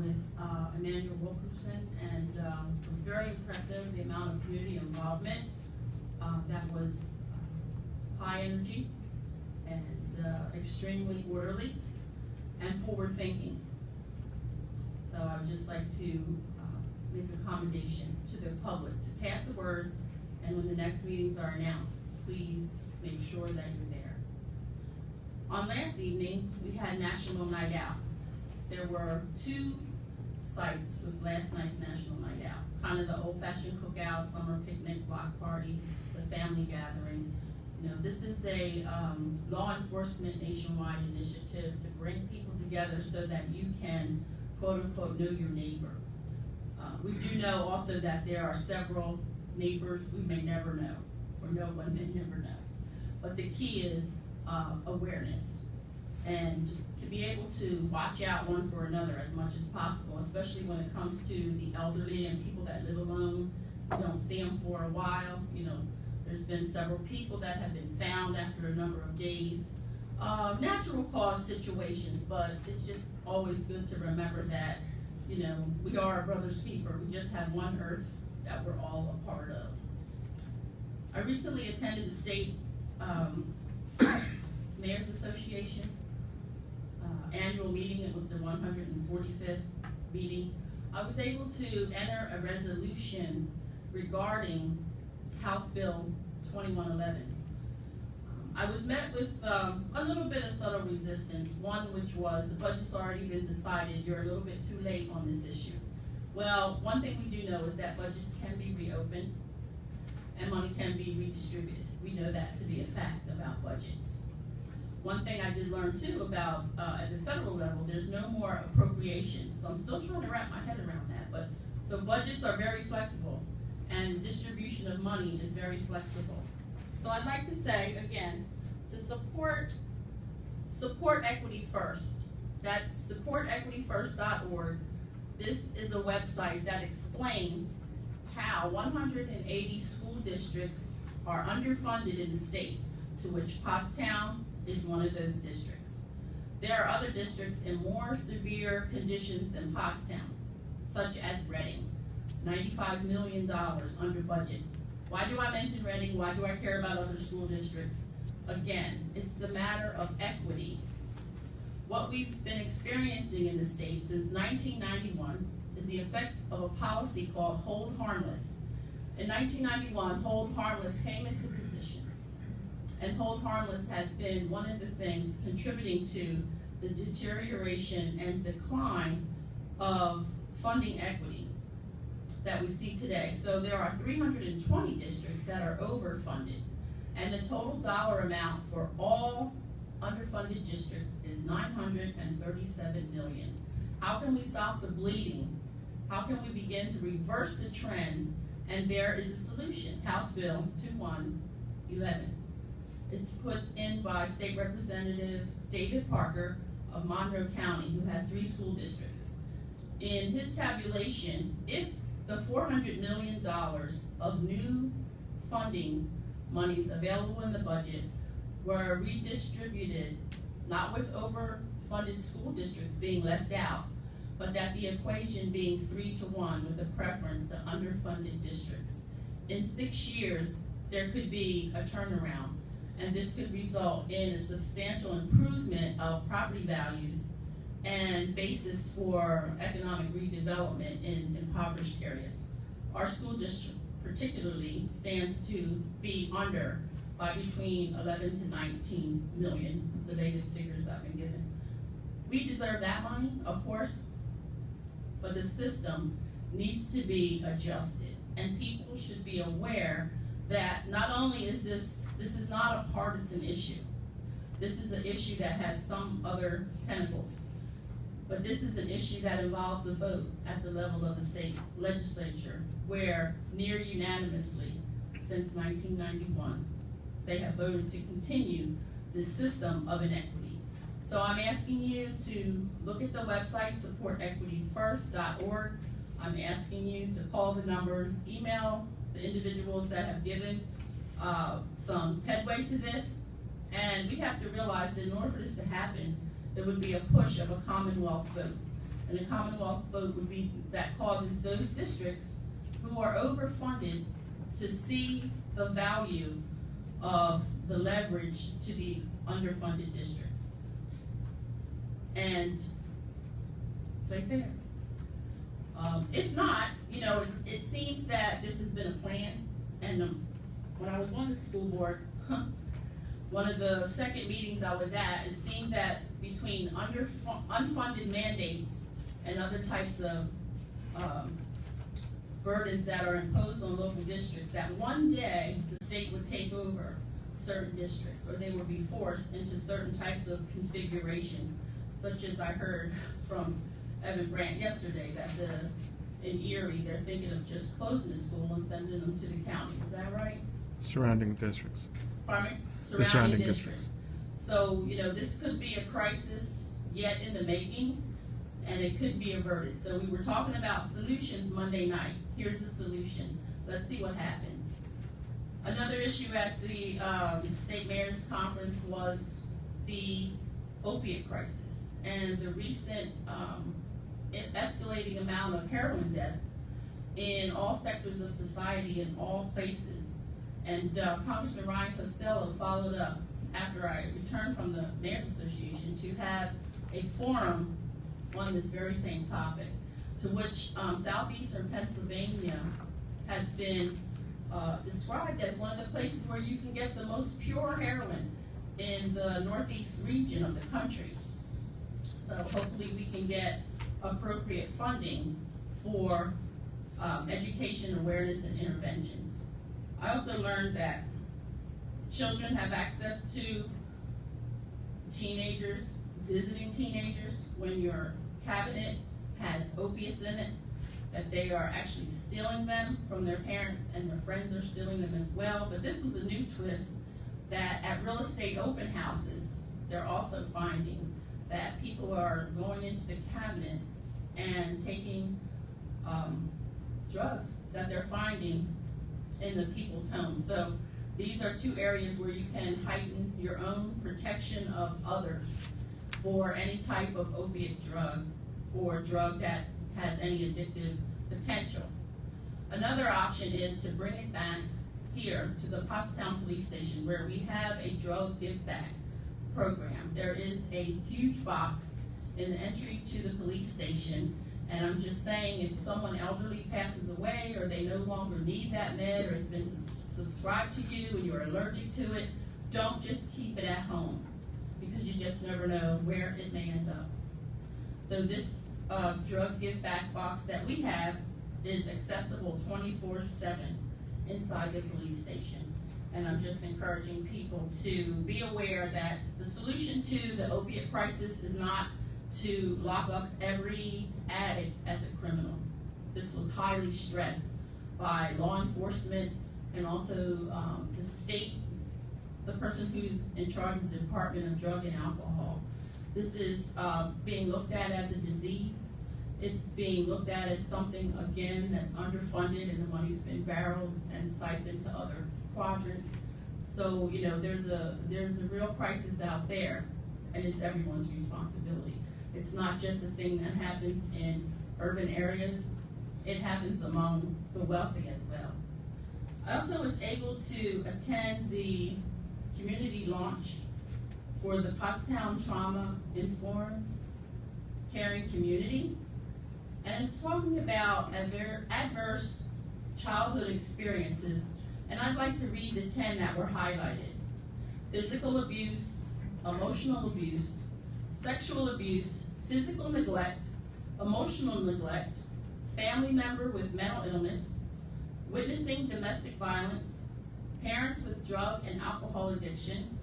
with Emmanuel Wilkerson, and it was very impressive, the amount of community involvement that was high energy and extremely orderly and forward thinking. So I would just like to make a commendation to the public to pass the word, and when the next meetings are announced, please make sure that you're there. On last evening, we had National Night Out. There were 2 sites with last night's National Night Out. Kind of the old-fashioned cookout, summer picnic, block party, the family gathering. You know, this is a law enforcement nationwide initiative to bring people together so that you can, quote unquote, know your neighbor. We do know also that there are several neighbors we may never know, or no one may never know. But the key is awareness, and to be able to watch out one for another as much as possible, especially when it comes to the elderly and people that live alone. You don't see them for a while. You know, there's been several people that have been found after a number of days. Natural cause situations, but it's just always good to remember that, you know, we are a brother's keeper. We just have one earth that we're all a part of. I recently attended the state Mayor's Association annual meeting. It was the 145th meeting. I was able to enter a resolution regarding House Bill 2111. I was met with a little bit of subtle resistance, one which was the budget's already been decided, you're a little bit too late on this issue. Well, one thing we do know is that budgets can be reopened and money can be redistributed. We know that to be a fact about budgets. One thing I did learn too about at the federal level, there's no more appropriation. So I'm still trying to wrap my head around that. But so budgets are very flexible, and distribution of money is very flexible. So I'd like to say again, to support Equity First. That's supportequityfirst.org. This is a website that explains how 180 school districts are underfunded in the state, to which Pottstown is one of those districts. There are other districts in more severe conditions than Pottstown, such as Reading, $95 million under budget. Why do I mention Reading? Why do I care about other school districts? Again, it's a matter of equity. What we've been experiencing in the state since 1991 is the effects of a policy called Hold Harmless. In 1991, Hold Harmless came into position, and Hold Harmless has been one of the things contributing to the deterioration and decline of funding equity that we see today. So there are 320 districts that are overfunded, and the total dollar amount for all underfunded districts is $937 million. How can we stop the bleeding? How can we begin to reverse the trend? And there is a solution, House Bill 2111. It's put in by State Representative David Parker of Monroe County, who has 3 school districts. In his tabulation, if the $400 million of new funding monies available in the budget were redistributed, not with overfunded school districts being left out, but that the equation being 3-to-1 with a preference to underfunded districts. In 6 years, there could be a turnaround, and this could result in a substantial improvement of property values and basis for economic redevelopment in impoverished areas. Our school district particularly stands to be under by between 11 to 19 million. It's the latest figures I've been given. We deserve that money, of course, but the system needs to be adjusted, and people should be aware that not only is this is not a partisan issue. This is an issue that has some other tentacles, but this is an issue that involves a vote at the level of the state legislature, where near unanimously since 1991, they have voted to continue the system of inequity. So I'm asking you to look at the website, supportequityfirst.org. I'm asking you to call the numbers, email the individuals that have given some headway to this, and we have to realize that in order for this to happen, there would be a push of a Commonwealth vote. and a Commonwealth vote would be, that causes those districts who are overfunded to see the value of the leverage to the underfunded districts. And play fair. If not, you know, it seems that this has been a plan, and when I was on the school board, one of the second meetings I was at, it seemed that between unfunded mandates and other types of burdens that are imposed on local districts, that one day the state would take over certain districts, or they would be forced into certain types of configurations, such as I heard from Evan Brandt yesterday, that in Erie, they're thinking of just closing the school and sending them to the county. Is that right? Surrounding districts. Pardon me? Surrounding districts. So, you know, this could be a crisis yet in the making, and it could be averted. So we were talking about solutions Monday night. Here's the solution. Let's see what happens. Another issue at the state mayor's conference was the opiate crisis and the recent escalating amount of heroin deaths in all sectors of society in all places. And Congressman Ryan Costello followed up after I returned from the Mayor's Association to have a forum on this very same topic, to which southeastern Pennsylvania has been described as one of the places where you can get the most pure heroin in the northeast region of the country. So hopefully we can get appropriate funding for education, awareness, and interventions. I also learned that children have access to teenagers, visiting teenagers, when your cabinet has opiates in it, that they are actually stealing them from their parents and their friends are stealing them as well. But this was a new twist, that at real estate open houses, they're also finding that people are going into the cabinets and taking drugs that they're finding in the people's homes. So these are two areas where you can heighten your own protection of others for any type of opiate drug or drug that has any addictive potential. Another option is to bring it back here to the Pottstown Police Station, where we have a drug give back program. There is a huge box in the entry to the police station, and I'm just saying, if someone elderly passes away or they no longer need that med, or it's been subscribed to you and you're allergic to it, don't just keep it at home, because you just never know where it may end up. So this drug give back box that we have is accessible 24/7 inside the police station. And I'm just encouraging people to be aware that the solution to the opiate crisis is not to lock up every addict as a criminal. This was highly stressed by law enforcement and also the state, the person who's in charge of the Department of Drug and Alcohol. This is being looked at as a disease. It's being looked at as something, again, that's underfunded, and the money's been barreled and siphoned to other quadrants. So, you know, there's a real crisis out there, and it's everyone's responsibility. It's not just a thing that happens in urban areas. It happens among the wealthy as well. I also was able to attend the community launch for the Pottstown Trauma Informed Caring Community. And it's talking about adverse childhood experiences. And I'd like to read the 10 that were highlighted. Physical abuse, emotional abuse, sexual abuse, physical neglect, emotional neglect, family member with mental illness, witnessing domestic violence, parents with drug and alcohol addiction,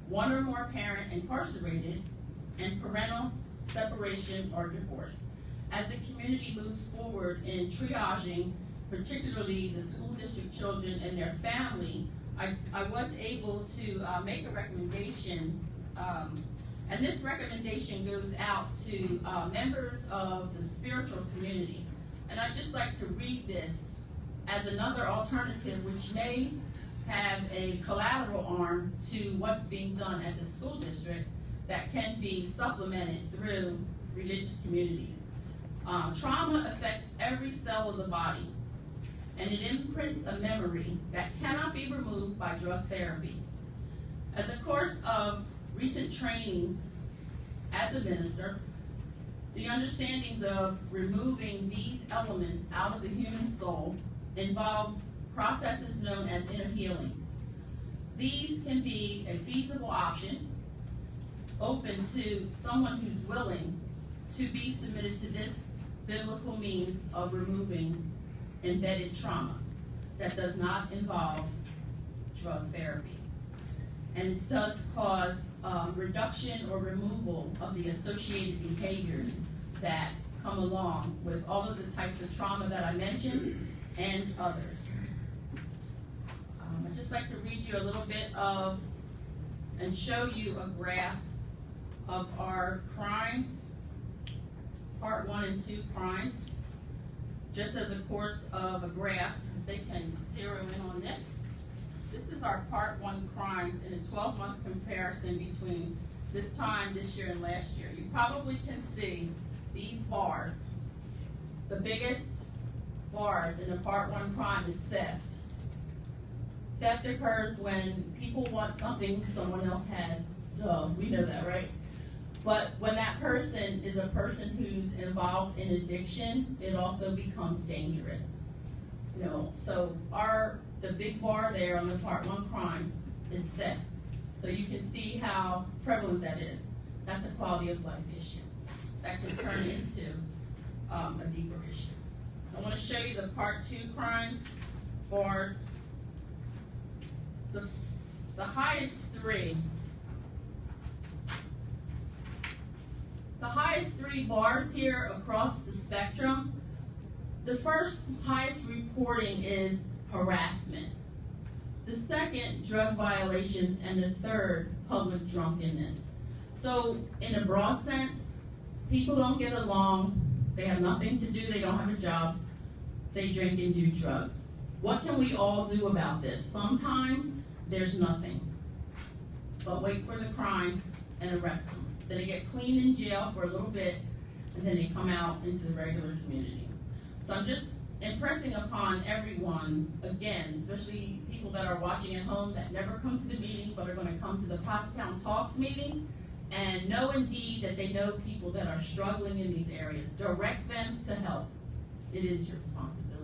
one or more parent incarcerated, and parental separation or divorce. As the community moves forward in triaging, particularly the school district children and their family, I was able to make a recommendation, and this recommendation goes out to members of the spiritual community. And I'd just like to read this as another alternative, which may have a collateral arm to what's being done at the school district that can be supplemented through religious communities. Trauma affects every cell of the body, and it imprints a memory that cannot be removed by drug therapy. As a course of recent trainings as a minister, the understandings of removing these elements out of the human soul involves processes known as inner healing. These can be a feasible option, open to someone who's willing to be submitted to this biblical means of removing embedded trauma that does not involve drug therapy, and does cause reduction or removal of the associated behaviors that come along with all of the types of trauma that I mentioned and others. I'd just like to read you a little bit of and show you a graph of our crimes, part 1 and 2 crimes, just as a course of a graph. If they can zero in on this. This is our part 1 crimes in a 12-month comparison between this time, this year, and last year. You probably can see these bars. The biggest bars in a part 1 crime is theft. Theft occurs when people want something someone else has. Duh, we know that, right? But when that person is a person who's involved in addiction, it also becomes dangerous. You know, so the big bar there on the part 1 crimes is theft. So you can see how prevalent that is. That's a quality of life issue that can turn into a deeper issue. I want to show you the part 2 crimes bars. The highest three. The highest 3 bars here across the spectrum, the first highest reporting is harassment. The second, drug violations, and the third, public drunkenness. So in a broad sense, people don't get along, they have nothing to do, they don't have a job, they drink and do drugs. What can we all do about this? Sometimes there's nothing, but wait for the crime and arrest them. Then they get clean in jail for a little bit, and then they come out into the regular community. So I'm just impressing upon everyone, again, especially people that are watching at home that never come to the meeting but are going to come to the Pottstown Talks meeting, and know indeed that they know people that are struggling in these areas. Direct them to help. It is your responsibility.